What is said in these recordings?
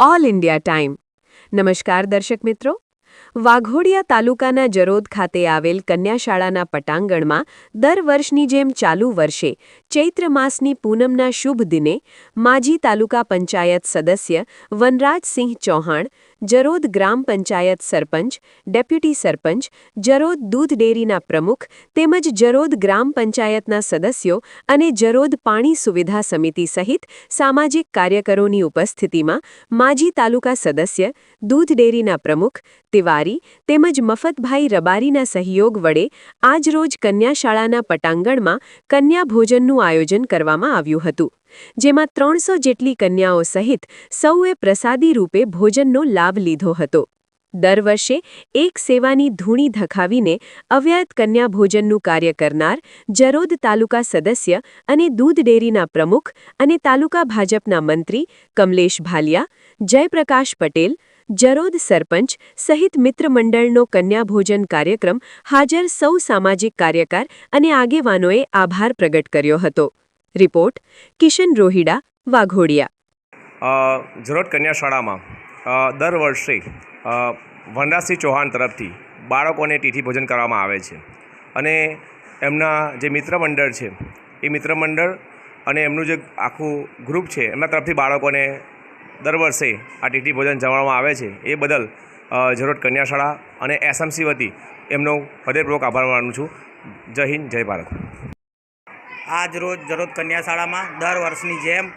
All India time. નમસ્કાર દર્શક મિત્રો। વાઘોડિયા તાલુકાના જરોદ ખાતે આવેલ કન્યાશાળાના પટાંગણમાં દર વર્ષની જેમ ચાલુ વર્ષે ચૈત્ર માસની પૂનમના શુભ દિને માજી તાલુકા પંચાયત સદસ્ય વનરાજસિંહ ચૌહાણ, જરોદ ગ્રામ પંચાયત સરપંચ, ડેપ્યુટી સરપંચ, જરોદ દૂધ ડેરીના પ્રમુખ તેમજ જરોદ ગ્રામ પંચાયતના સદસ્યો અને જરોદ પાણી સુવિધા સમિતિ સહિત સામાજિક કાર્યકરોની ઉપસ્થિતિમાં માજી તાલુકા સદસ્ય, દૂધ ડેરીના પ્રમુખ, તિવારી તેમજ મફતભાઈ રબારીના સહયોગ વડે આજરોજ કન્યાશાળાના પટાંગણમાં કન્યા ભોજનનું આયોજન કરવામાં આવ્યું હતું, જેમાં 300 જેટલી કન્યાઓ સહિત સૌએ પ્રસાદી રૂપે ભોજનનો લાભ લીધો હતો। દર વર્ષે એક સેવાની ધૂણી ધખાવીને અવ્યાયત કન્યા ભોજનનું કાર્ય કરનાર જરોદ તાલુકા સદસ્ય અને દૂધ ડેરીના પ્રમુખ અને તાલુકા ભાજપના મંત્રી કમલેશ ભાલિયા, જયપ્રકાશ પટેલ, જરોદ સરપંચ સહિત મિત્રમંડળનો કન્યા ભોજન કાર્યક્રમ હાજર સૌ સામાજિક કાર્યકર અને આગેવાનોએ આભાર પ્રગટ કર્યો હતો। રિપોર્ટ કિશન રોહિડા, વાઘોડિયા। જરોદ કન્યાશાળામાં દર વર્ષે વનરાજસિંહ ચૌહાણ તરફથી બાળકોને તિથિ ભોજન કરવામાં આવે છે અને એમના જે મિત્રમંડળ છે એ મિત્રમંડળ અને એમનું જે આખું ગ્રુપ છે એમના તરફથી બાળકોને દર વર્ષે આ તિથિ ભોજન જમાડવામાં આવે છે। એ બદલ જરોદ કન્યાશાળા અને એસએમસી વતી એમનો હૃદયપૂર્વક આભાર માનું છું। જય હિન્દ, જય ભારત। આજ રોજ જરોદ કન્યાશાળામાં દર વર્ષની જેમ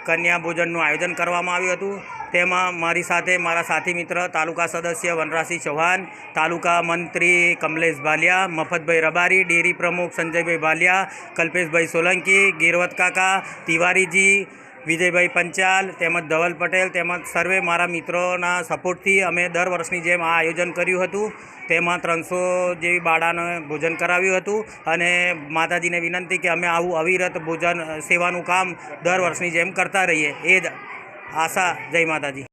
કન્યા ભોજનનું આયોજન કરવામાં આવ્યું હતું। તેમાં મારી સાથે મારા સાથી મિત્ર તાલુકા સદસ્ય વનરાજસિંહ ચૌહાણ, તાલુકા મંત્રી કમલેશ ભાલિયા, મફતભાઈ રબારી, ડેરી પ્રમુખ સંજયભાઈ ભાલિયા, કલ્પેશભાઈ સોલંકી, ગિરવત કાકા, તિવારીજી, વિજયભાઈ પંચાલ તેમજ ધવલ પટેલ તેમજ સર્વે મારા મિત્રોના સપોર્ટથી અમે દર વર્ષની જેમ આ આયોજન કર્યું હતું। તેમાં 300 જેવી બાળાને ભોજન કરાવ્યું હતું અને માતાજીને વિનંતી કે અમે આવું અવિરત ભોજન સેવાનું કામ દર વર્ષની જેમ કરતા રહીએ, એ જ આશા। જય માતાજી।